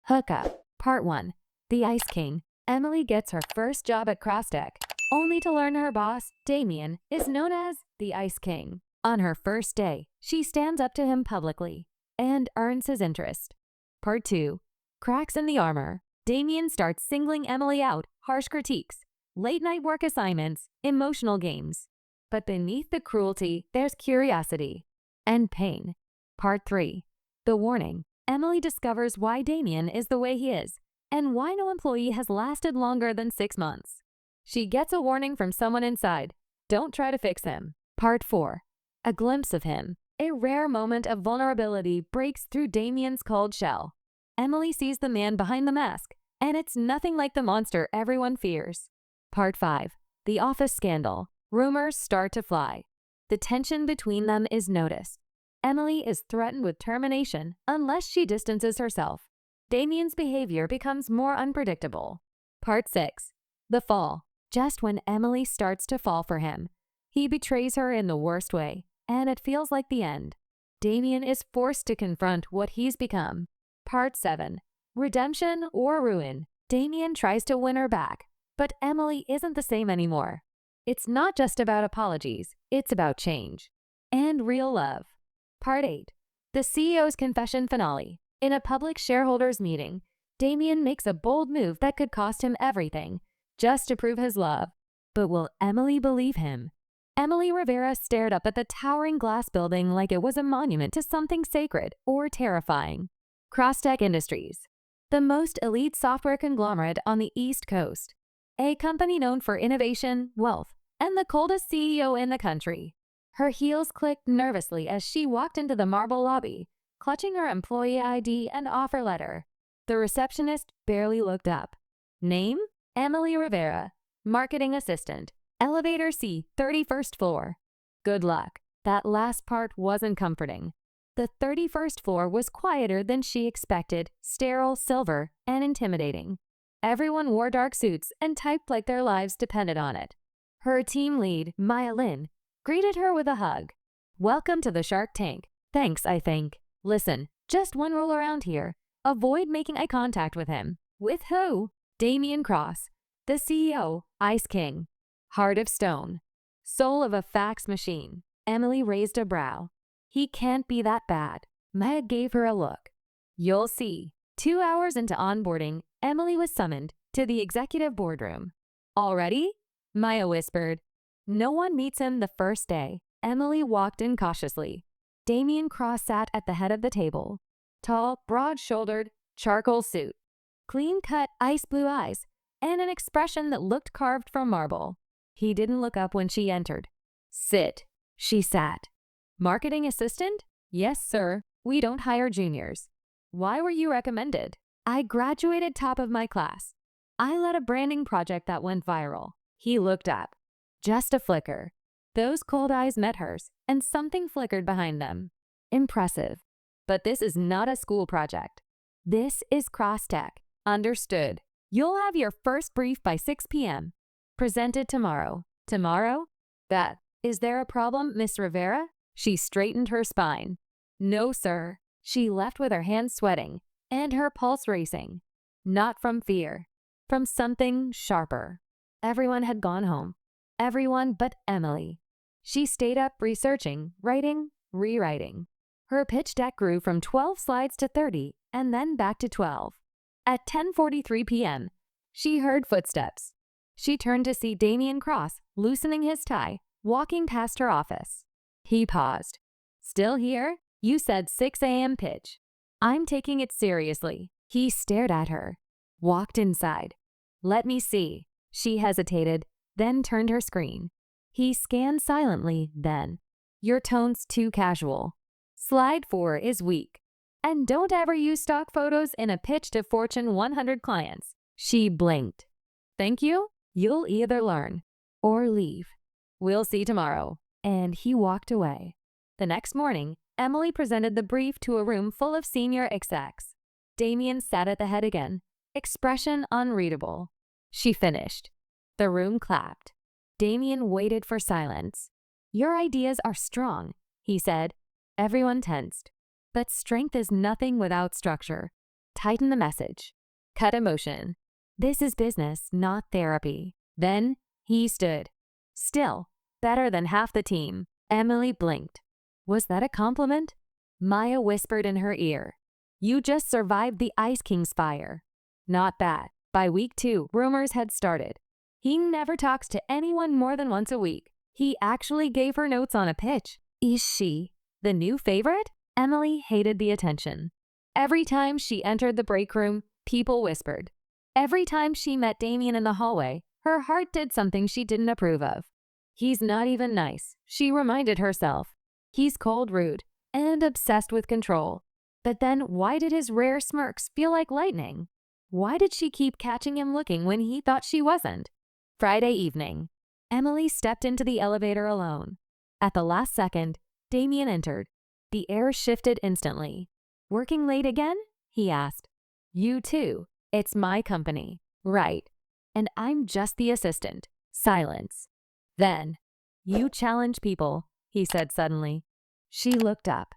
Hookup. Part 1. The Ice King. Emily gets her first job at Crosstech, only to learn her boss, Damien, is known as the Ice King. On her first day, she stands up to him publicly and earns his interest. Part 2. Cracks in the armor. Damien starts singling Emily out, harsh critiques, late-night work assignments, emotional games. But beneath the cruelty, there's curiosity and pain. Part 3. The warning. Emily discovers why Damien is the way he is and why no employee has lasted longer than 6 months. She gets a warning from someone inside. Don't try to fix him. Part 4. A glimpse of him. A rare moment of vulnerability breaks through Damien's cold shell. Emily sees the man behind the mask, and it's nothing like the monster everyone fears. Part 5. The office scandal. Rumors start to fly. The tension between them is noticed. Emily is threatened with termination unless she distances herself. Damien's behavior becomes more unpredictable. Part 6. The fall. Just when Emily starts to fall for him, he betrays her in the worst way, and it feels like the end. Damien is forced to confront what he's become. Part 7. Redemption or ruin. Damien tries to win her back, but Emily isn't the same anymore. It's not just about apologies, it's about change. And real love. Part 8. The CEO's confession finale. In a public shareholders meeting, Damien makes a bold move that could cost him everything, just to prove his love. But will Emily believe him? Emily Rivera stared up at the towering glass building like it was a monument to something sacred or terrifying. Crosstech Industries. The most elite software conglomerate on the East Coast. A company known for innovation, wealth, and the coldest CEO in the country. Her heels clicked nervously as she walked into the marble lobby, clutching her employee ID and offer letter. The receptionist barely looked up. Name? Emily Rivera. Marketing assistant. Elevator C, 31st floor. Good luck. That last part wasn't comforting. The 31st floor was quieter than she expected, sterile, silver, and intimidating. Everyone wore dark suits and typed like their lives depended on it. Her team lead, Maya Lin, greeted her with a hug. Welcome to the Shark Tank. Thanks, I think. Listen, just one rule around here. Avoid making eye contact with him. With who? Damien Cross, the CEO, Ice King. Heart of stone. Soul of a fax machine. Emily raised a brow. He can't be that bad. Maya gave her a look. You'll see. 2 hours into onboarding, Emily was summoned to the executive boardroom. Already? Maya whispered. No one meets him the first day. Emily walked in cautiously. Damien Cross sat at the head of the table. Tall, broad-shouldered, charcoal suit. Clean-cut ice blue eyes, and an expression that looked carved from marble. He didn't look up when she entered. Sit. She sat. Marketing assistant? Yes, sir. We don't hire juniors. Why were you recommended? I graduated top of my class. I led a branding project that went viral. He looked up. Just a flicker. Those cold eyes met hers, and something flickered behind them. Impressive. But this is not a school project. This is Crosstech. Understood. You'll have your first brief by 6 p.m. Presented tomorrow. Tomorrow? That. Is there a problem, Miss Rivera? She straightened her spine. No, sir. She left with her hands sweating and her pulse racing. Not from fear. From something sharper. Everyone had gone home. Everyone but Emily. She stayed up researching, writing, rewriting. Her pitch deck grew from 12 slides to 30 and then back to 12. At 10:43 p.m., she heard footsteps. She turned to see Damien Cross, loosening his tie, walking past her office. He paused. Still here? You said 6 a.m. pitch. I'm taking it seriously. He stared at her. Walked inside. Let me see. She hesitated, then turned her screen. He scanned silently, then. Your tone's too casual. Slide 4 is weak. And don't ever use stock photos in a pitch to Fortune 100 clients. She blinked. Thank you. You'll either learn or leave. We'll see tomorrow. And he walked away. The next morning, Emily presented the brief to a room full of senior execs. Damien sat at the head again, expression unreadable. She finished. The room clapped. Damien waited for silence. Your ideas are strong, he said. Everyone tensed. But strength is nothing without structure. Tighten the message. Cut emotion. This is business, not therapy. Then he stood. Still, better than half the team. Emily blinked. Was that a compliment? Maya whispered in her ear. You just survived the Ice King's fire. Not bad. By week 2, rumors had started. He never talks to anyone more than once a week. He actually gave her notes on a pitch. Is she the new favorite? Emily hated the attention. Every time she entered the break room, people whispered. Every time she met Damien in the hallway, her heart did something she didn't approve of. He's not even nice, she reminded herself. He's cold, rude, and obsessed with control. But then why did his rare smirks feel like lightning? Why did she keep catching him looking when he thought she wasn't? Friday evening. Emily stepped into the elevator alone. At the last second, Damien entered. The air shifted instantly. Working late again? He asked. You too. It's my company. Right. And I'm just the assistant. Silence. Then, you challenge people, he said suddenly. She looked up.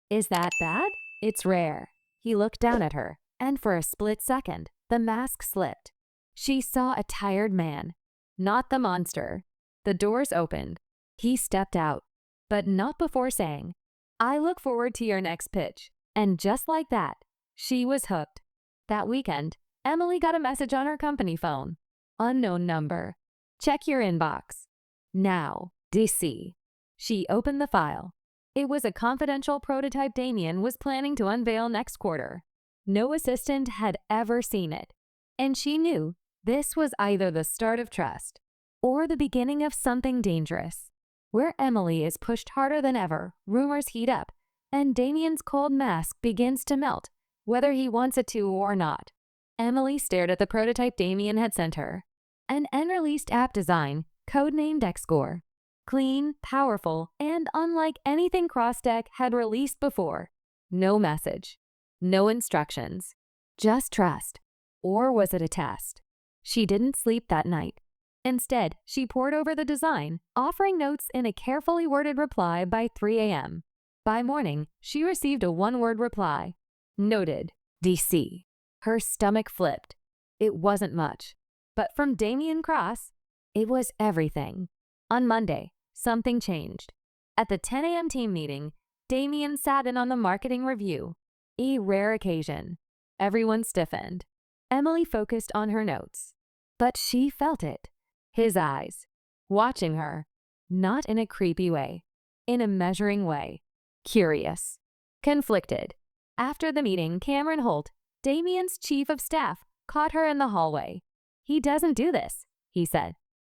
Is that bad? It's rare. He looked down at her, and for a split second, the mask slipped. She saw a tired man. Not the monster. The doors opened. He stepped out, but not before saying, I look forward to your next pitch. And just like that, she was hooked. That weekend, Emily got a message on her company phone. Unknown number. Check your inbox. Now, DC. She opened the file. It was a confidential prototype Damien was planning to unveil next quarter. No assistant had ever seen it. And she knew this was either the start of trust or the beginning of something dangerous. Where Emily is pushed harder than ever, rumors heat up, and Damien's cold mask begins to melt, whether he wants it to or not. Emily stared at the prototype Damien had sent her. An unreleased app design, codenamed X-Score. Clean, powerful, and unlike anything CrossTech had released before. No message. No instructions. Just trust. Or was it a test? She didn't sleep that night. Instead, she pored over the design, offering notes in a carefully worded reply by 3 a.m. By morning, she received a one-word reply. Noted. DC. Her stomach flipped. It wasn't much. But from Damien Cross, it was everything. On Monday, something changed. At the 10 a.m. team meeting, Damien sat in on the marketing review. A rare occasion. Everyone stiffened. Emily focused on her notes. But she felt it. His eyes. Watching her. Not in a creepy way. In a measuring way. Curious. Conflicted. After the meeting, Cameron Holt, Damien's chief of staff, caught her in the hallway. He doesn't do this, he said.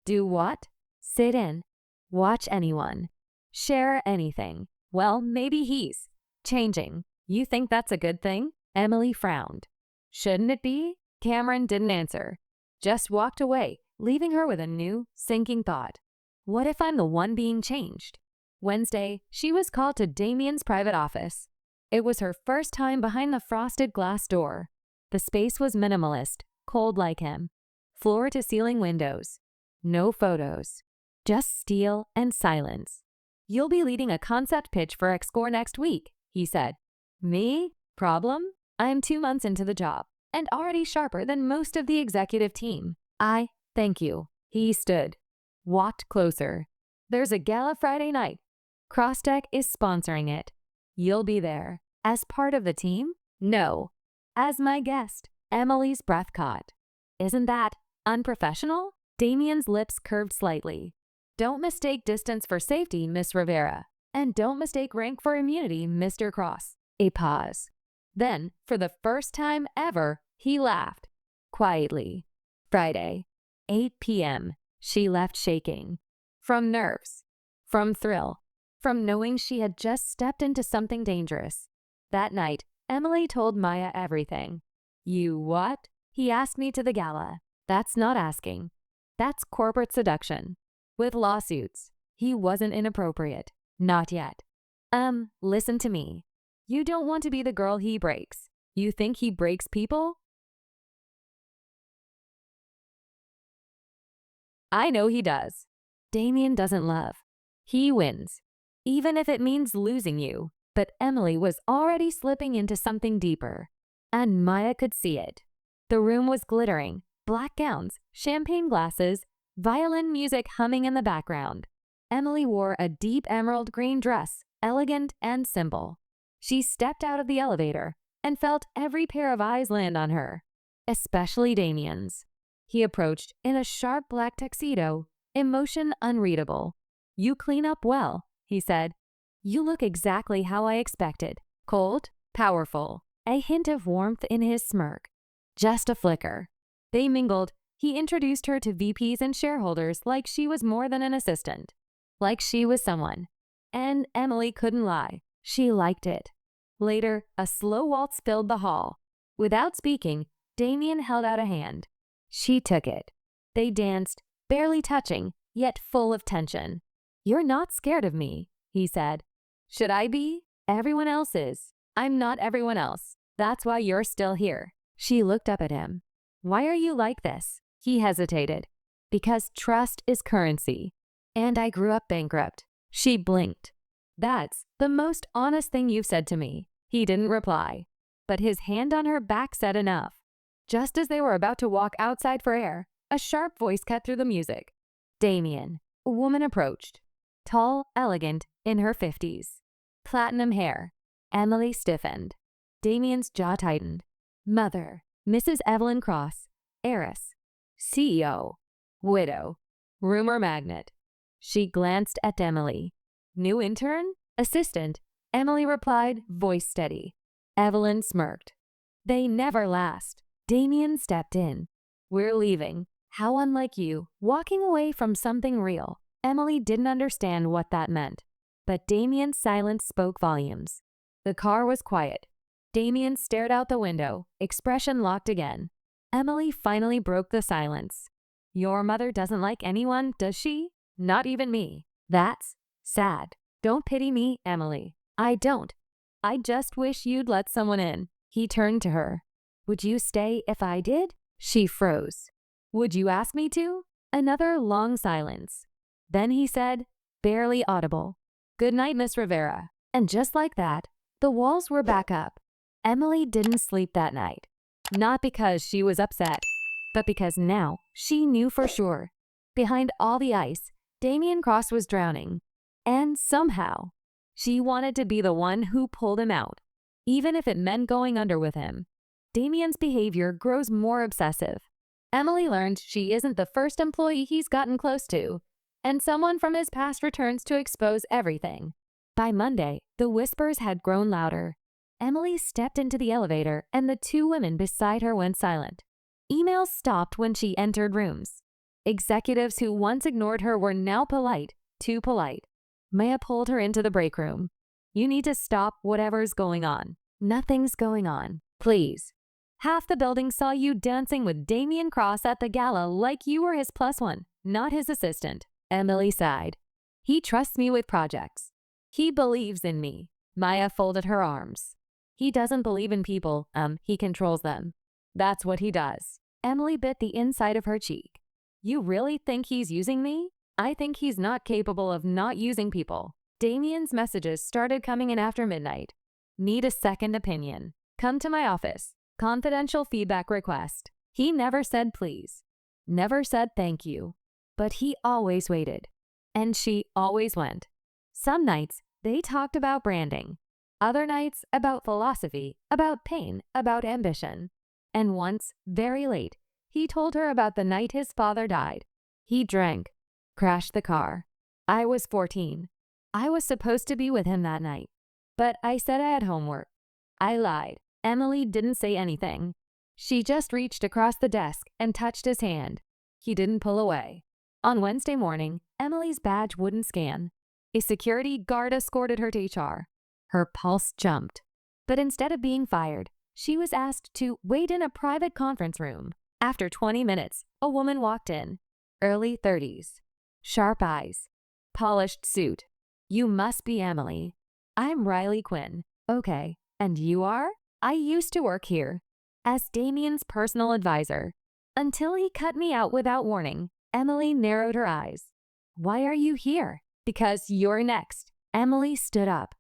Do what? Sit in. Watch anyone. Share anything. Well, maybe he's changing. You think that's a good thing? Emily frowned. Shouldn't it be? Cameron didn't answer. Just walked away, leaving her with a new, sinking thought. What if I'm the one being changed? Wednesday, she was called to Damien's private office. It was her first time behind the frosted glass door. The space was minimalist, cold like him. Floor-to-ceiling windows. No photos. Just steel and silence. You'll be leading a concept pitch for X-Score next week, he said. Me? Problem? I'm 2 months into the job, and already sharper than most of the executive team. Thank you. He stood. Walked closer. There's a gala Friday night. CrossTech is sponsoring it. You'll be there. As part of the team? No. As my guest. Emily's breath caught. Isn't that unprofessional? Damien's lips curved slightly. Don't mistake distance for safety, Miss Rivera. And don't mistake rank for immunity, Mr. Cross. A pause. Then, for the first time ever, he laughed. Quietly. Friday. 8 p.m. She left shaking. From nerves. From thrill. From knowing she had just stepped into something dangerous. That night, Emily told Maya everything. You what? He asked me to the gala. That's not asking. That's corporate seduction. With lawsuits. He wasn't inappropriate. Not yet. Listen to me. You don't want to be the girl he breaks. You think he breaks people? I know he does. Damien doesn't love. He wins. Even if it means losing you. But Emily was already slipping into something deeper. and Maya could see it. The room was glittering, black gowns, champagne glasses, violin music humming in the background. Emily wore a deep emerald green dress, elegant and simple. She stepped out of the elevator and felt every pair of eyes land on her, especially Damien's. He approached in a sharp black tuxedo, emotion unreadable. "You clean up well," he said. "You look exactly how I expected. Cold, powerful." A hint of warmth in his smirk. Just a flicker. They mingled. He introduced her to VPs and shareholders like she was more than an assistant. Like she was someone. And Emily couldn't lie. She liked it. Later, a slow waltz filled the hall. Without speaking, Damien held out a hand. She took it. They danced, barely touching, yet full of tension. "You're not scared of me," he said. "Should I be? Everyone else is. I'm not everyone else. That's why you're still here." She looked up at him. "Why are you like this?" He hesitated. "Because trust is currency. And I grew up bankrupt." She blinked. "That's the most honest thing you've said to me." He didn't reply, but his hand on her back said enough. Just as they were about to walk outside for air, a sharp voice cut through the music. "Damien." A woman approached. Tall, elegant, in her 50s. Platinum hair. Emily stiffened. Damien's jaw tightened. Mother, Mrs. Evelyn Cross, heiress, CEO, widow, rumor magnet. She glanced at Emily. "New intern? Assistant?" Emily replied, voice steady. Evelyn smirked. "They never last." Damien stepped in. "We're leaving." How unlike you, walking away from something real. Emily didn't understand what that meant, but Damien's silence spoke volumes. The car was quiet. Damien stared out the window, expression locked again. Emily finally broke the silence. "Your mother doesn't like anyone, does she? Not even me. That's sad. Don't pity me, Emily. I don't. I just wish you'd let someone in." He turned to her. "Would you stay if I did?" She froze. "Would you ask me to?" Another long silence. Then he said, barely audible, "Good night, Miss Rivera." And just like that, the walls were back up. Emily didn't sleep that night. Not because she was upset, but because now she knew for sure. Behind all the ice, Damien Cross was drowning. And somehow, she wanted to be the one who pulled him out, even if it meant going under with him. Damien's behavior grows more obsessive. Emily learned she isn't the first employee he's gotten close to, and someone from his past returns to expose everything. By Monday, the whispers had grown louder. Emily stepped into the elevator and the two women beside her went silent. Emails stopped when she entered rooms. Executives who once ignored her were now polite, too polite. Maya pulled her into the break room. "You need to stop whatever's going on." "Nothing's going on. Please." "Half the building saw you dancing with Damien Cross at the gala like you were his plus one, not his assistant." Emily sighed. "He trusts me with projects. He believes in me." Maya folded her arms. "He doesn't believe in people, he controls them. That's what he does." Emily bit the inside of her cheek. "You really think he's using me?" "I think he's not capable of not using people." Damien's messages started coming in after midnight. "Need a second opinion. Come to my office. Confidential feedback request." He never said please. Never said thank you. But he always waited. And she always went. Some nights, they talked about branding. Other nights, about philosophy, about pain, about ambition. And once, very late, he told her about the night his father died. He drank, crashed the car. I was 14. I was supposed to be with him that night. But I said I had homework. I lied. Emily didn't say anything. She just reached across the desk and touched his hand. He didn't pull away. On Wednesday morning, Emily's badge wouldn't scan. A security guard escorted her to HR. Her pulse jumped. But instead of being fired, she was asked to wait in a private conference room. After 20 minutes, a woman walked in. Early 30s. Sharp eyes. Polished suit. "You must be Emily." "I'm Riley Quinn." "Okay. And you are?" "I used to work here." As Damien's personal advisor. Until he cut me out without warning. Emily narrowed her eyes. "Why are you here?" "Because you're next." Emily stood up.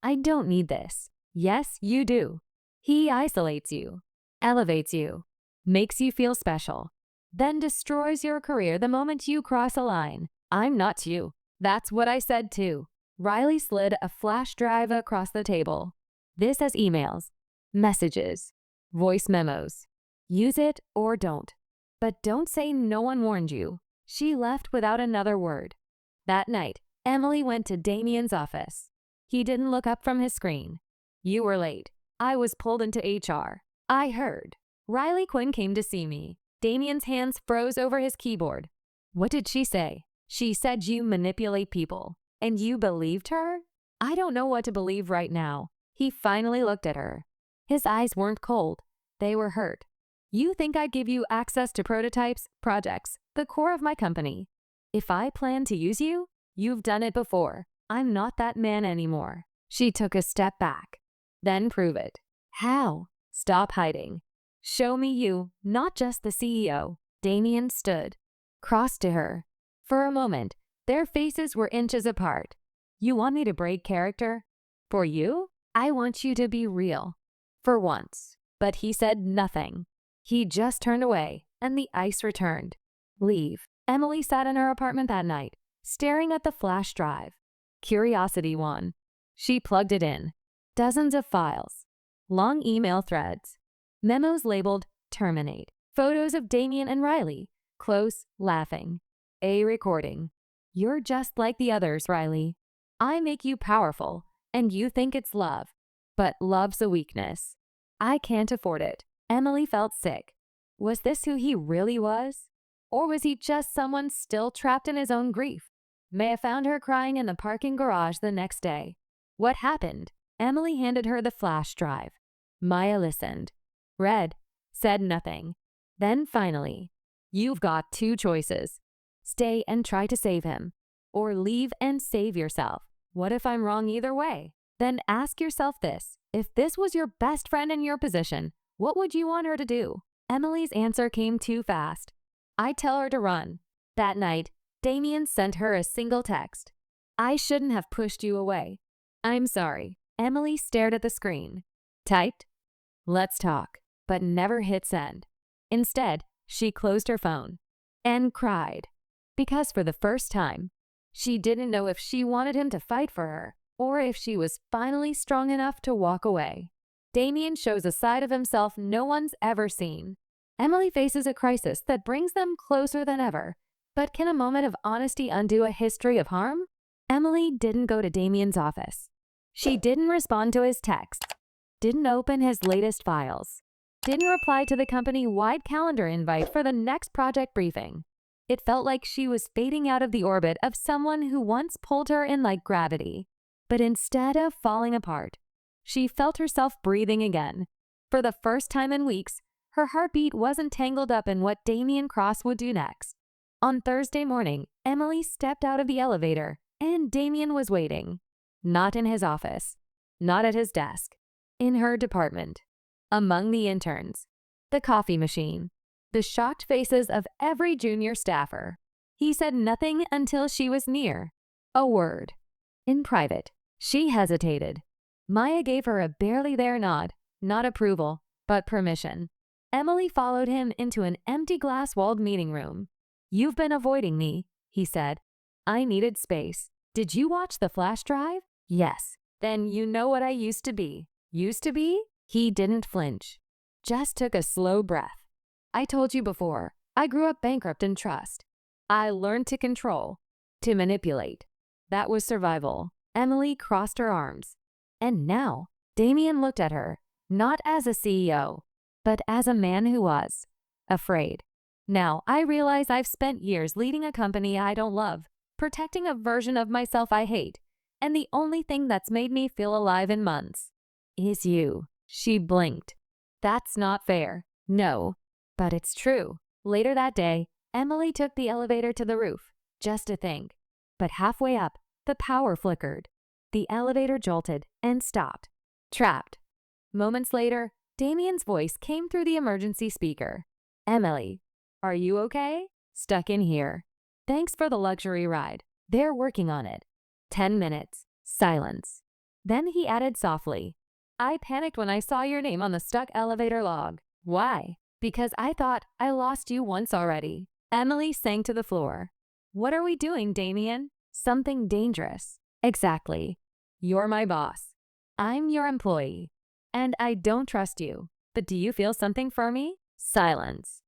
"I don't need this." "Yes, you do." He isolates you, elevates you, makes you feel special, then destroys your career the moment you cross a line. I'm not you. That's what I said too. Riley slid a flash drive across the table. This has emails, messages, voice memos. Use it or don't. But don't say no one warned you. She left without another word. That night, Emily went to Damien's office. He didn't look up from his screen. You were late. I was pulled into HR. I heard. Riley Quinn came to see me. Damien's hands froze over his keyboard. What did she say? She said you manipulate people. And you believed her? I don't know what to believe right now. He finally looked at her. His eyes weren't cold. They were hurt. You think I'd give you access to prototypes, projects, the core of my company. If I plan to use you, you've done it before. I'm not that man anymore. She took a step back. Then prove it. How? Stop hiding. Show me you, not just the CEO. Damien stood, crossed to her. For a moment, their faces were inches apart. You want me to break character? For you? I want you to be real. For once. But he said nothing. He just turned away, and the ice returned. Leave. Emily sat in her apartment that night, staring at the flash drive. Curiosity won. She plugged it in. Dozens of files. Long email threads. Memos labeled terminate. Photos of Damien and Riley, close, laughing. A recording. You're just like the others, Riley. I make you powerful, and you think it's love. But love's a weakness. I can't afford it. Emily felt sick. Was this who he really was? Or was he just someone still trapped in his own grief? Maya found her crying in the parking garage the next day. What happened? Emily handed her the flash drive. Maya listened. Read. Said nothing. Then finally, you've got two choices. Stay and try to save him. Or leave and save yourself. What if I'm wrong either way? Then ask yourself this. If this was your best friend in your position, what would you want her to do? Emily's answer came too fast. I'd tell her to run. That night, Damien sent her a single text. I shouldn't have pushed you away. I'm sorry. Emily stared at the screen. Typed, let's talk, but never hit send. Instead, she closed her phone and cried. Because for the first time, she didn't know if she wanted him to fight for her or if she was finally strong enough to walk away. Damien shows a side of himself no one's ever seen. Emily faces a crisis that brings them closer than ever. But can a moment of honesty undo a history of harm? Emily didn't go to Damien's office. She didn't respond to his texts, didn't open his latest files, didn't reply to the company-wide calendar invite for the next project briefing. It felt like she was fading out of the orbit of someone who once pulled her in like gravity. But instead of falling apart, she felt herself breathing again. For the first time in weeks, her heartbeat wasn't tangled up in what Damien Cross would do next. On Thursday morning, Emily stepped out of the elevator, and Damien was waiting. Not in his office, not at his desk, in her department, among the interns, the coffee machine, the shocked faces of every junior staffer. He said nothing until she was near. A word. In private, she hesitated. Maya gave her a barely there nod, not approval, but permission. Emily followed him into an empty glass-walled meeting room. You've been avoiding me, he said. I needed space. Did you watch the flash drive? Yes. Then you know what I used to be. Used to be? He didn't flinch. Just took a slow breath. I told you before, I grew up bankrupt in trust. I learned to control, to manipulate. That was survival. Emily crossed her arms. And now, Damien looked at her, not as a CEO, but as a man who was afraid. Now, I realize I've spent years leading a company I don't love, protecting a version of myself I hate, and the only thing that's made me feel alive in months is you. She blinked. That's not fair. No, but it's true. Later that day, Emily took the elevator to the roof, just to think. But halfway up, the power flickered. The elevator jolted and stopped. Trapped. Moments later, Damien's voice came through the emergency speaker. Emily, are you okay? Stuck in here. Thanks for the luxury ride. They're working on it. 10 minutes. Silence. Then he added softly, I panicked when I saw your name on the stuck elevator log. Why? Because I thought I lost you once already. Emily sank to the floor. What are we doing, Damien? Something dangerous. Exactly. You're my boss. I'm your employee. And I don't trust you. But do you feel something for me? Silence.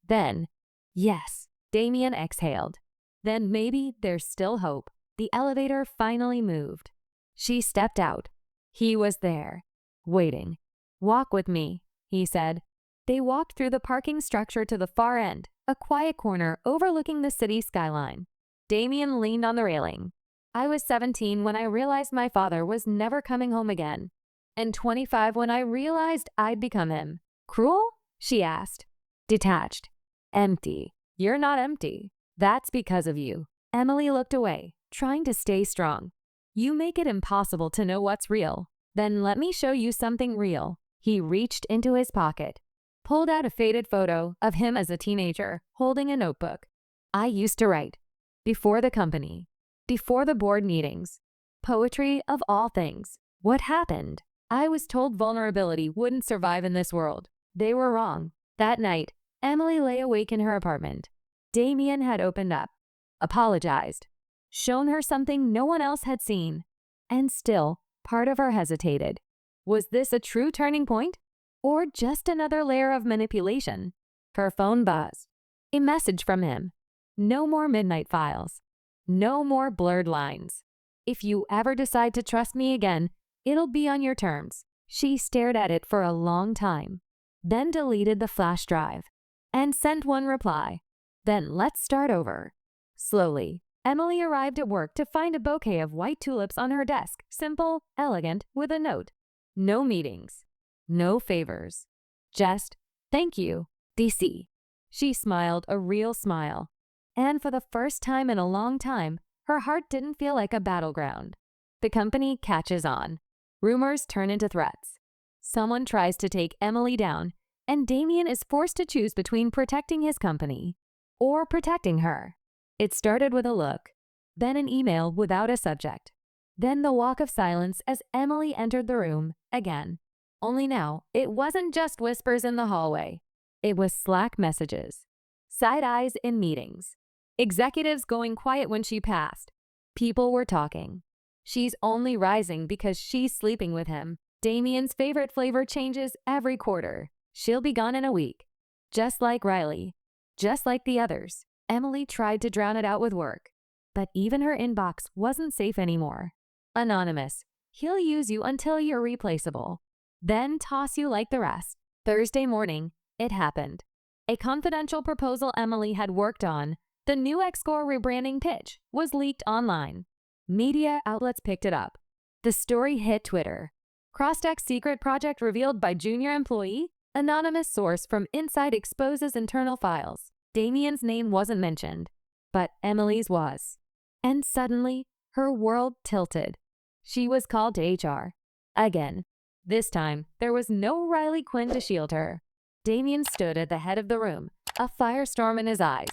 Then, yes, Damien exhaled. Then maybe there's still hope. The elevator finally moved. She stepped out. He was there, waiting. Walk with me, he said. They walked through the parking structure to the far end, a quiet corner overlooking the city skyline. Damien leaned on the railing. I was 17 when I realized my father was never coming home again, and 25 when I realized I'd become him. Cruel? She asked. Detached. Empty. You're not empty. That's because of you. Emily looked away, trying to stay strong. You make it impossible to know what's real. Then let me show you something real. He reached into his pocket, pulled out a faded photo of him as a teenager, holding a notebook. I used to write. Before the company. Before the board meetings. Poetry of all things. What happened? I was told vulnerability wouldn't survive in this world. They were wrong. That night, Emily lay awake in her apartment. Damien had opened up, apologized, shown her something no one else had seen. And still, part of her hesitated. Was this a true turning point? Or just another layer of manipulation? Her phone buzzed. A message from him. No more midnight files. No more blurred lines. If you ever decide to trust me again, it'll be on your terms. She stared at it for a long time, then deleted the flash drive, and sent one reply. Then let's start over. Slowly, Emily arrived at work to find a bouquet of white tulips on her desk, simple, elegant, with a note. No meetings. No favors. Just, thank you, DC. She smiled a real smile. And for the first time in a long time, her heart didn't feel like a battleground. The company catches on. Rumors turn into threats. Someone tries to take Emily down, and Damien is forced to choose between protecting his company or protecting her. It started with a look, then an email without a subject, then the walk of silence as Emily entered the room again. Only now, it wasn't just whispers in the hallway. It was Slack messages, side eyes in meetings, executives going quiet when she passed. People were talking. She's only rising because she's sleeping with him. Damien's favorite flavor changes every quarter. She'll be gone in a week. Just like Riley. Just like the others. Emily tried to drown it out with work. But even her inbox wasn't safe anymore. Anonymous. He'll use you until you're replaceable. Then toss you like the rest. Thursday morning, it happened. A confidential proposal Emily had worked on, the new Xcore rebranding pitch, was leaked online. Media outlets picked it up. The story hit Twitter. Crosstech's secret project revealed by junior employee. Anonymous source from inside exposes internal files. Damien's name wasn't mentioned, but Emily's was. And suddenly, her world tilted. She was called to HR. Again. This time, there was no Riley Quinn to shield her. Damien stood at the head of the room, a firestorm in his eyes.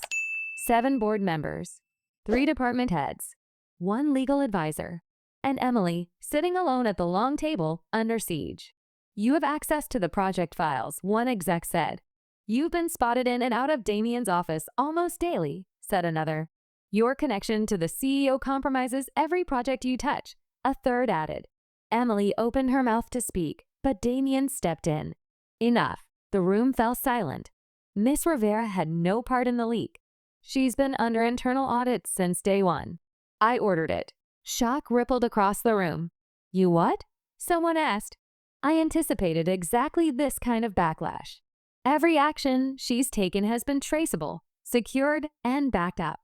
7 board members, 3 department heads, 1 legal advisor, and Emily, sitting alone at the long table, under siege. You have access to the project files, one exec said. You've been spotted in and out of Damien's office almost daily, said another. Your connection to the CEO compromises every project you touch, a third added. Emily opened her mouth to speak, but Damien stepped in. Enough. The room fell silent. Miss Rivera had no part in the leak. She's been under internal audit since day one. I ordered it. Shock rippled across the room. You what? Someone asked. I anticipated exactly this kind of backlash. Every action she's taken has been traceable, secured, and backed up.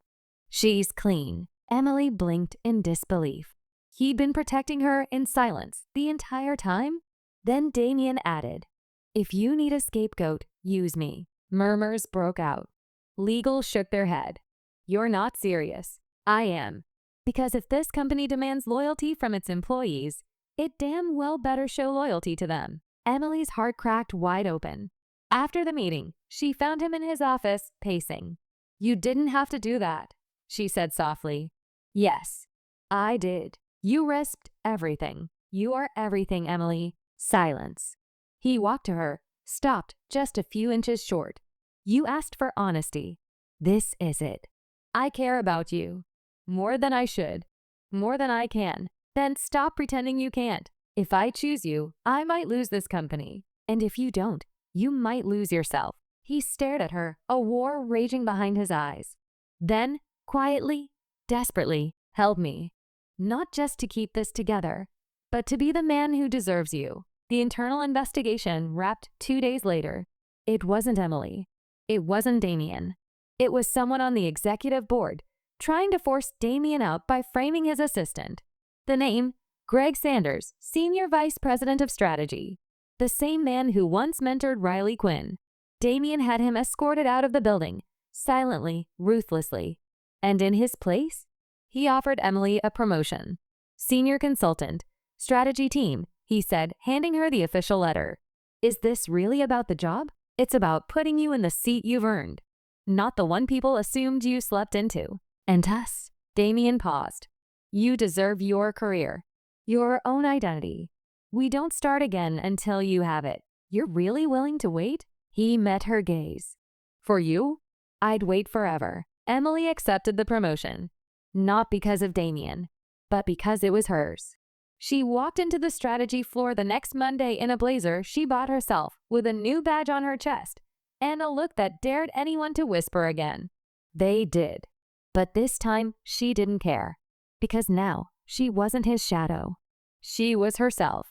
She's clean. Emily blinked in disbelief. He'd been protecting her in silence the entire time? Then Damien added, if you need a scapegoat, use me. Murmurs broke out. Legal shook their head. You're not serious. I am. Because if this company demands loyalty from its employees, it damn well better show loyalty to them. Emily's heart cracked wide open. After the meeting, she found him in his office, pacing. You didn't have to do that, she said softly. Yes, I did. You risked everything. You are everything, Emily. Silence. He walked to her, stopped just a few inches short. You asked for honesty. This is it. I care about you. More than I should. More than I can. Then stop pretending you can't. If I choose you, I might lose this company. And if you don't, you might lose yourself. He stared at her, a war raging behind his eyes. Then, quietly, desperately, help me. Not just to keep this together, but to be the man who deserves you. The internal investigation wrapped 2 days later. It wasn't Emily. It wasn't Damien. It was someone on the executive board trying to force Damien out by framing his assistant. The name, Greg Sanders, Senior Vice President of Strategy. The same man who once mentored Riley Quinn. Damien had him escorted out of the building, silently, ruthlessly. And in his place, he offered Emily a promotion. Senior Consultant, Strategy Team, he said, handing her the official letter. Is this really about the job? It's about putting you in the seat you've earned, not the one people assumed you slept into. And us? Damien paused. You deserve your career, your own identity. We don't start again until you have it. You're really willing to wait? He met her gaze. For you? I'd wait forever. Emily accepted the promotion, not because of Damien, but because it was hers. She walked into the strategy floor the next Monday in a blazer she bought herself, with a new badge on her chest, and a look that dared anyone to whisper again. They did. But this time, she didn't care. Because now, she wasn't his shadow. She was herself.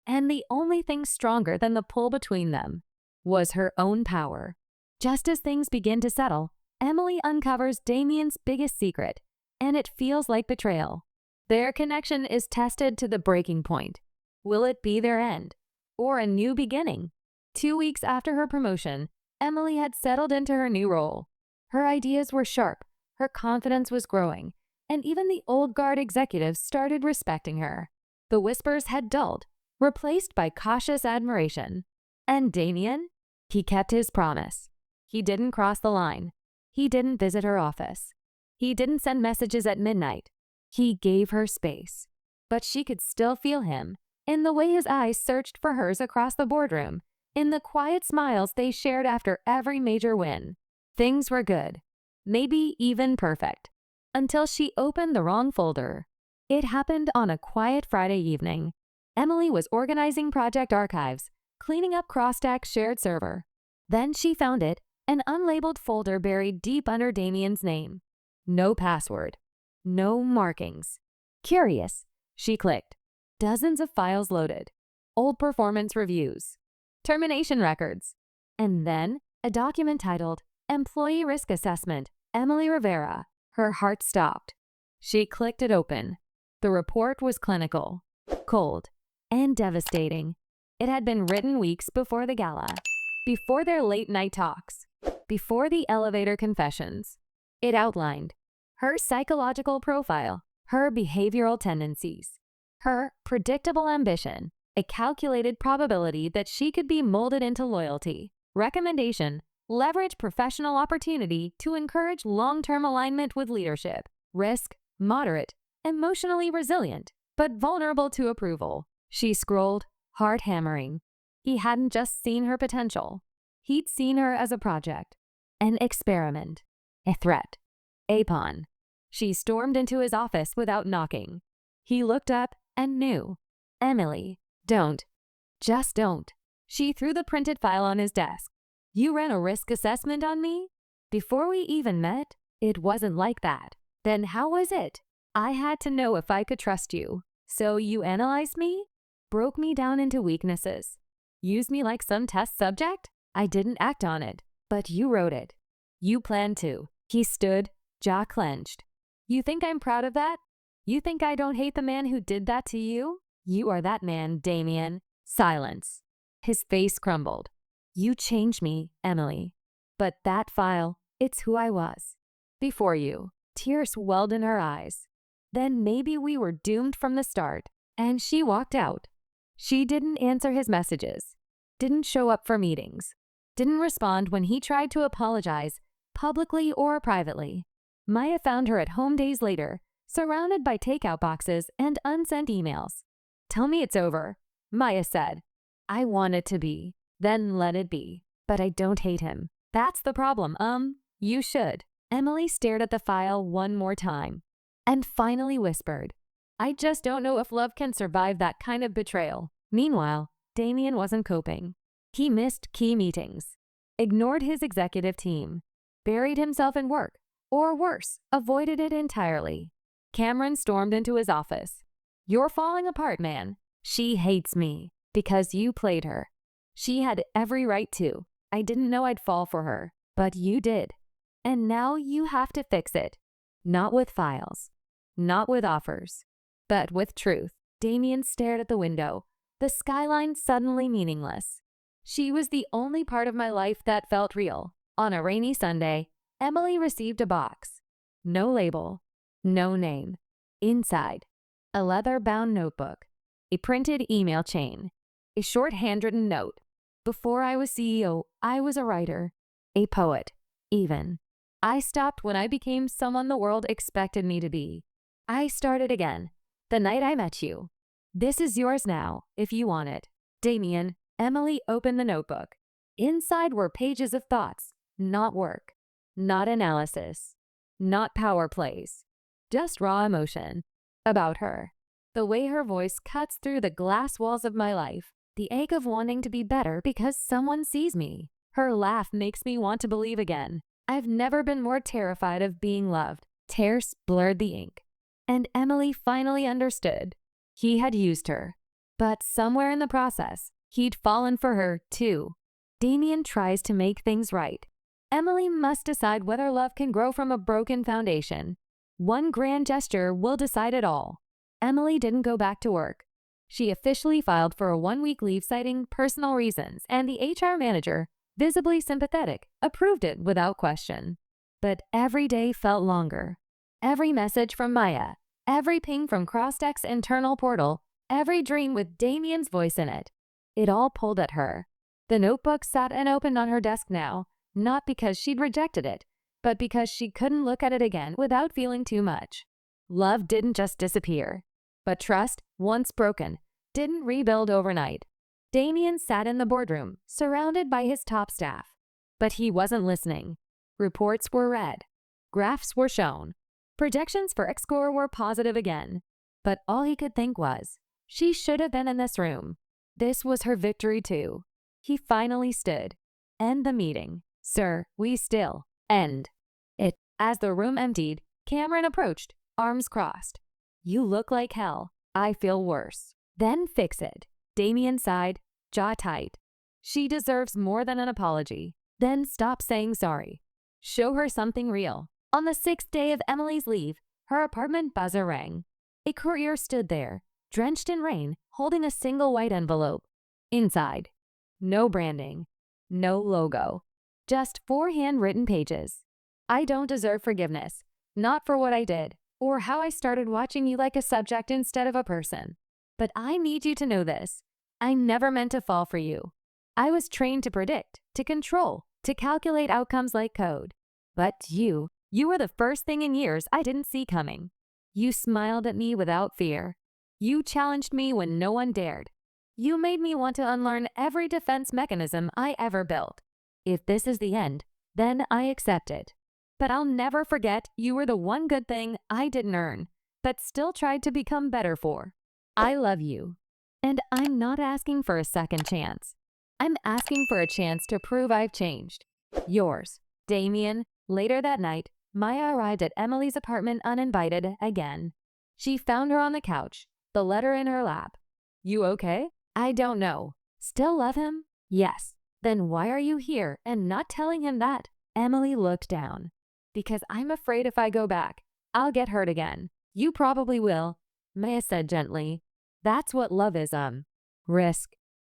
And the only thing stronger than the pull between them was her own power. Just as things begin to settle, Emily uncovers Damien's biggest secret, and it feels like betrayal. Their connection is tested to the breaking point. Will it be their end? Or a new beginning? 2 weeks after her promotion, Emily had settled into her new role. Her ideas were sharp, her confidence was growing, and even the old guard executives started respecting her. The whispers had dulled, replaced by cautious admiration. And Damien? He kept his promise. He didn't cross the line. He didn't visit her office. He didn't send messages at midnight. He gave her space. But she could still feel him, in the way his eyes searched for hers across the boardroom, in the quiet smiles they shared after every major win. Things were good, maybe even perfect, until she opened the wrong folder. It happened on a quiet Friday evening. Emily was organizing project archives, cleaning up Crossstack's shared server. Then she found it, an unlabeled folder buried deep under Damien's name. No password. No markings. Curious, she clicked. Dozens of files loaded. Old performance reviews. Termination records. And then a document titled Employee Risk Assessment, Emily Rivera. Her heart stopped. She clicked it open. The report was clinical, cold, and devastating. It had been written weeks before the gala, before their late-night talks, before the elevator confessions. It outlined her psychological profile, her behavioral tendencies, her predictable ambition, a calculated probability that she could be molded into loyalty. Recommendation: leverage professional opportunity to encourage long-term alignment with leadership. Risk: moderate, emotionally resilient, but vulnerable to approval. She scrolled, heart hammering. He hadn't just seen her potential. He'd seen her as a project, an experiment, a threat, a pawn. She stormed into his office without knocking. He looked up and knew. Emily, don't. Just don't. She threw the printed file on his desk. You ran a risk assessment on me? Before we even met? It wasn't like that. Then how was it? I had to know if I could trust you. So you analyzed me? Broke me down into weaknesses. Used me like some test subject? I didn't act on it, but you wrote it. You planned to. He stood, jaw clenched. You think I'm proud of that? You think I don't hate the man who did that to you? You are that man, Damien. Silence. His face crumbled. You changed me, Emily. But that file, it's who I was. Before you. Tears welled in her eyes. Then maybe we were doomed from the start. And she walked out. She didn't answer his messages. Didn't show up for meetings. Didn't respond when he tried to apologize, publicly or privately. Maya found her at home days later, surrounded by takeout boxes and unsent emails. Tell me it's over, Maya said. I want it to be. Then let it be. But I don't hate him. That's the problem. You should. Emily stared at the file one more time and finally whispered, I just don't know if love can survive that kind of betrayal. Meanwhile, Damien wasn't coping. He missed key meetings, ignored his executive team, buried himself in work, or worse, avoided it entirely. Cameron stormed into his office. You're falling apart, man. She hates me because you played her. She had every right to. I didn't know I'd fall for her, but you did. And now you have to fix it. Not with files, not with offers, but with truth. Damien stared at the window, the skyline suddenly meaningless. She was the only part of my life that felt real. On a rainy Sunday, Emily received a box. No label, no name. Inside, a leather-bound notebook, a printed email chain, a short handwritten note. Before I was CEO, I was a writer, a poet, even. I stopped when I became someone the world expected me to be. I started again, the night I met you. This is yours now, if you want it. Damien. Emily opened the notebook. Inside were pages of thoughts, not work, not analysis, not power plays, just raw emotion about her. The way her voice cuts through the glass walls of my life, the ache of wanting to be better because someone sees me. Her laugh makes me want to believe again. I've never been more terrified of being loved. Tears blurred the ink. And Emily finally understood. He had used her. But somewhere in the process, he'd fallen for her, too. Damien tries to make things right. Emily must decide whether love can grow from a broken foundation. One grand gesture will decide it all. Emily didn't go back to work. She officially filed for a 1-week leave citing personal reasons, and the HR manager, visibly sympathetic, approved it without question. But every day felt longer. Every message from Maya, every ping from CrossTech's internal portal, every dream with Damien's voice in it. It all pulled at her. The notebook sat unopened on her desk now, not because she'd rejected it, but because she couldn't look at it again without feeling too much. Love didn't just disappear, but trust, once broken, didn't rebuild overnight. Damien sat in the boardroom, surrounded by his top staff. But he wasn't listening. Reports were read. Graphs were shown. Projections for X-score were positive again. But all he could think was, she should have been in this room. This was her victory too. He finally stood. End the meeting. Sir, we still. End it. As the room emptied, Cameron approached, arms crossed. You look like hell. I feel worse. Then fix it. Damien sighed, jaw tight. She deserves more than an apology. Then stop saying sorry. Show her something real. On the 6th day of Emily's leave, her apartment buzzer rang. A courier stood there, drenched in rain, holding a single white envelope. Inside, no branding, no logo, just 4 handwritten pages. I don't deserve forgiveness, not for what I did, or how I started watching you like a subject instead of a person. But I need you to know this. I never meant to fall for you. I was trained to predict, to control, to calculate outcomes like code. But you were the first thing in years I didn't see coming. You smiled at me without fear. You challenged me when no one dared. You made me want to unlearn every defense mechanism I ever built. If this is the end, then I accept it. But I'll never forget you were the one good thing I didn't earn, but still tried to become better for. I love you. And I'm not asking for a second chance. I'm asking for a chance to prove I've changed. Yours, Damien. Later that night, Maya arrived at Emily's apartment uninvited again. She found her on the couch, the letter in her lap. You okay? I don't know. Still love him? Yes. Then why are you here and not telling him that? Emily looked down. Because I'm afraid if I go back, I'll get hurt again. You probably will, Maya said gently. That's what love is, risk,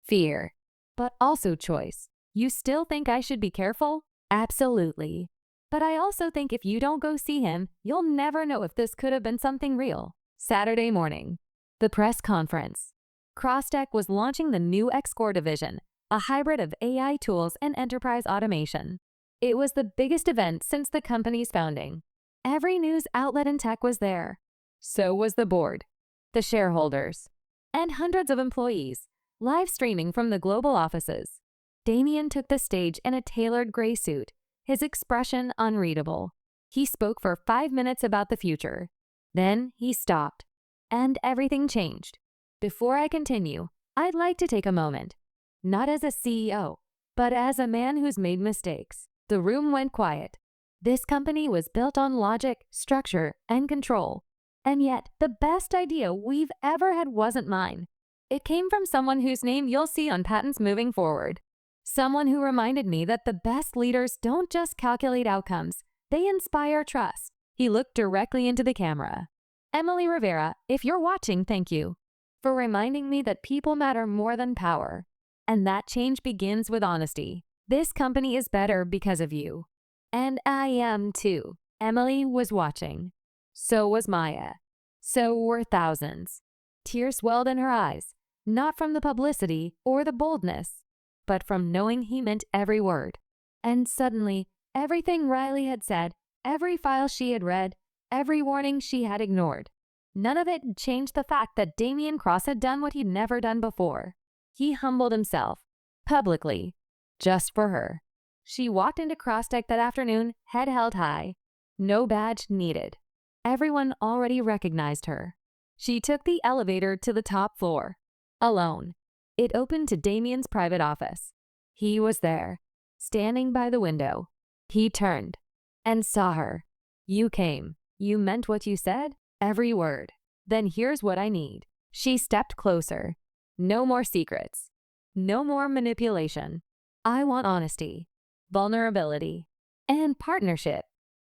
fear, but also choice. You still think I should be careful? Absolutely. But I also think if you don't go see him, you'll never know if this could have been something real. Saturday morning. The press conference. CrossTech was launching the new X-score division, a hybrid of AI tools and enterprise automation. It was the biggest event since the company's founding. Every news outlet in tech was there. So was the board, the shareholders, and hundreds of employees. live streaming from the global offices. Damien took the stage in a tailored gray suit, his expression unreadable. He spoke for 5 minutes about the future. Then he stopped, and everything changed. Before I continue, I'd like to take a moment, not as a CEO, but as a man who's made mistakes. The room went quiet. This company was built on logic, structure, and control. And yet, the best idea we've ever had wasn't mine. It came from someone whose name you'll see on patents moving forward. Someone who reminded me that the best leaders don't just calculate outcomes, they inspire trust. He looked directly into the camera. Emily Rivera, if you're watching, thank you for reminding me that people matter more than power. And that change begins with honesty. This company is better because of you. And I am too. Emily was watching. So was Maya. So were thousands. Tears welled in her eyes, not from the publicity or the boldness, but from knowing he meant every word. And suddenly, everything Riley had said, every file she had read, every warning she had ignored, none of it changed the fact that Damien Cross had done what he'd never done before. He humbled himself, publicly, just for her. She walked into CrossTech that afternoon, head held high. No badge needed. Everyone already recognized her. She took the elevator to the top floor. Alone. It opened to Damien's private office. He was there, standing by the window. He turned and saw her. You came. You meant what you said? Every word. Then here's what I need. She stepped closer. No more secrets. No more manipulation. I want honesty, vulnerability, and partnership.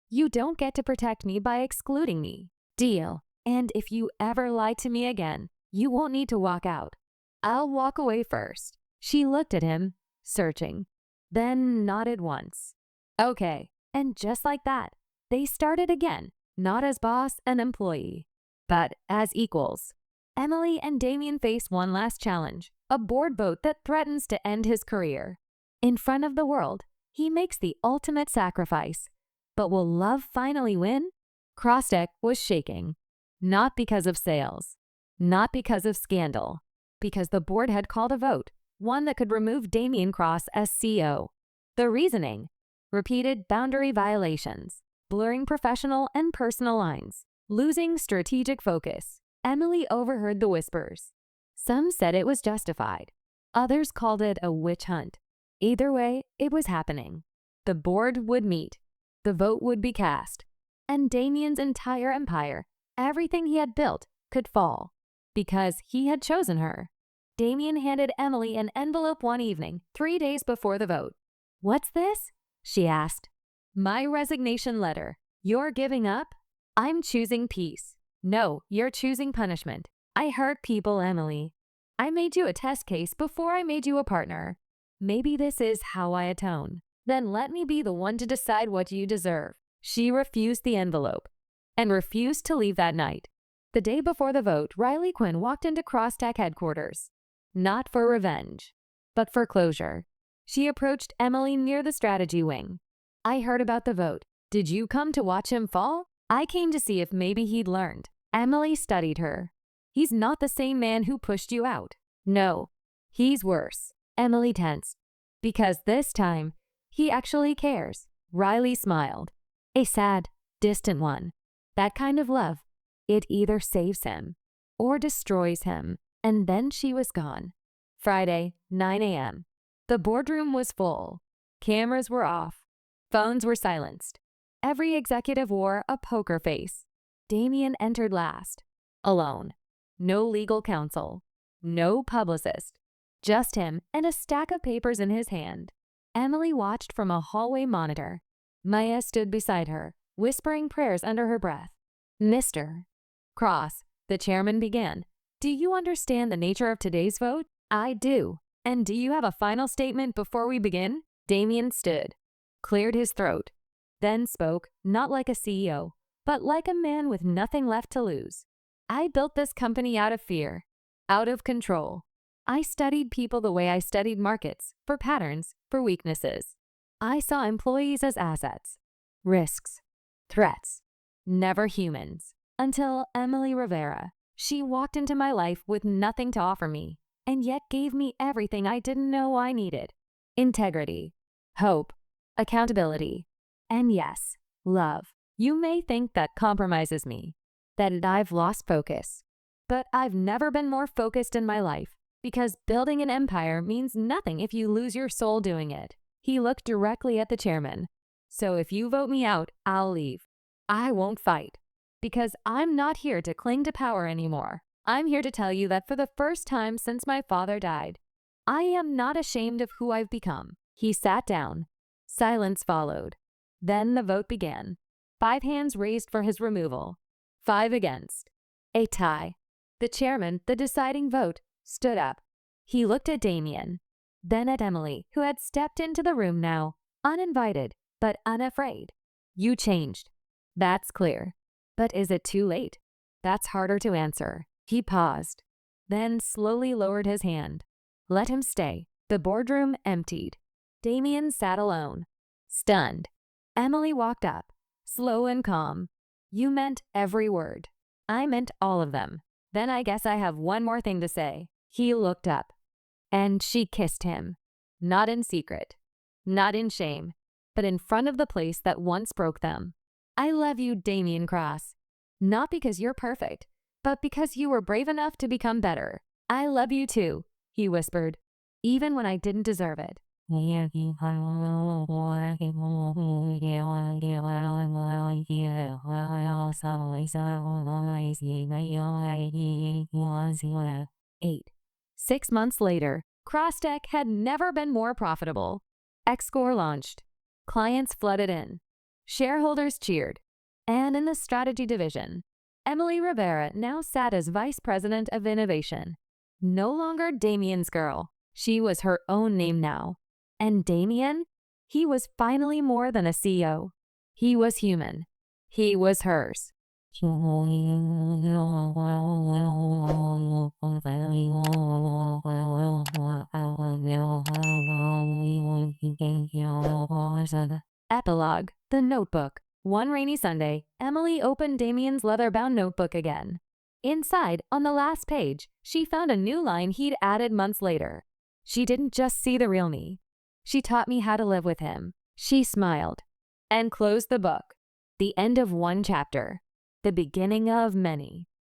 You don't get to protect me by excluding me. Deal. And if you ever lie to me again, you won't need to walk out. I'll walk away first. She looked at him, searching, then nodded once. Okay. And just like that, they started again, not as boss and employee, but as equals. Emily and Damien face one last challenge, a board vote that threatens to end his career. In front of the world, he makes the ultimate sacrifice. But will love finally win? CrossTech was shaking. Not because of sales. Not because of scandal. Because the board had called a vote, one that could remove Damien Cross as CEO. The reasoning? Repeated boundary violations, blurring professional and personal lines, losing strategic focus. Emily overheard the whispers. Some said it was justified. Others called it a witch hunt. Either way, it was happening. The board would meet. The vote would be cast. And Damien's entire empire, everything he had built, could fall. Because he had chosen her. Damien handed Emily an envelope one evening, 3 days before the vote. What's this? She asked. My resignation letter. You're giving up? I'm choosing peace. No, you're choosing punishment. I hurt people, Emily. I made you a test case before I made you a partner. Maybe this is how I atone. Then let me be the one to decide what you deserve. She refused the envelope and refused to leave that night. The day before the vote, Riley Quinn walked into CrossTech headquarters. Not for revenge, but for closure. She approached Emily near the strategy wing. I heard about the vote. Did you come to watch him fall? I came to see if maybe he'd learned. Emily studied her. He's not the same man who pushed you out. No, he's worse. Emily tensed. Because this time, he actually cares. Riley smiled. A sad, distant one. That kind of love. It either saves him or destroys him. And then she was gone. Friday, 9 a.m. The boardroom was full. Cameras were off. Phones were silenced. Every executive wore a poker face. Damien entered last. Alone. No legal counsel. No publicist. Just him and a stack of papers in his hand. Emily watched from a hallway monitor. Maya stood beside her, whispering prayers under her breath. Mr. Cross, the chairman began. Do you understand the nature of today's vote? I do. And do you have a final statement before we begin? Damien stood, cleared his throat, then spoke, not like a CEO, but like a man with nothing left to lose. I built this company out of fear, out of control. I studied people the way I studied markets, for patterns, for weaknesses. I saw employees as assets, risks, threats, never humans. Until Emily Rivera. She walked into my life with nothing to offer me. and yet gave me everything I didn't know I needed. Integrity, hope, accountability, and yes, love. You may think that compromises me, that I've lost focus. But I've never been more focused in my life, because building an empire means nothing if you lose your soul doing it. He looked directly at the chairman. So if you vote me out, I'll leave. I won't fight, because I'm not here to cling to power anymore. I'm here to tell you that for the first time since my father died, I am not ashamed of who I've become. He sat down. Silence followed. Then the vote began. 5 hands raised for his removal. 5 against. A tie. The chairman, the deciding vote, stood up. He looked at Damien, then at Emily, who had stepped into the room now, uninvited, but unafraid. You changed. That's clear. But is it too late? That's harder to answer. He paused, then slowly lowered his hand. Let him stay. The boardroom emptied. Damien sat alone, stunned. Emily walked up, slow and calm. You meant every word. I meant all of them. Then I guess I have one more thing to say. He looked up, and she kissed him. Not in secret, not in shame, but in front of the place that once broke them. I love you, Damien Cross. Not because you're perfect, but because you were brave enough to become better. I love you too, he whispered, even when I didn't deserve it. Eight. 6 months later, CrossTech had never been more profitable. Xcore launched. Clients flooded in. Shareholders cheered. And in the strategy division, Emily Rivera now sat as Vice President of Innovation. No longer Damien's girl. She was her own name now. And Damien? He was finally more than a CEO. He was human. He was hers. Epilogue. The Notebook. One rainy Sunday, Emily opened Damien's leather-bound notebook again. Inside, on the last page, she found a new line he'd added months later. She didn't just see the real me. She taught me how to live with him. She smiled and closed the book. The end of one chapter. The beginning of many.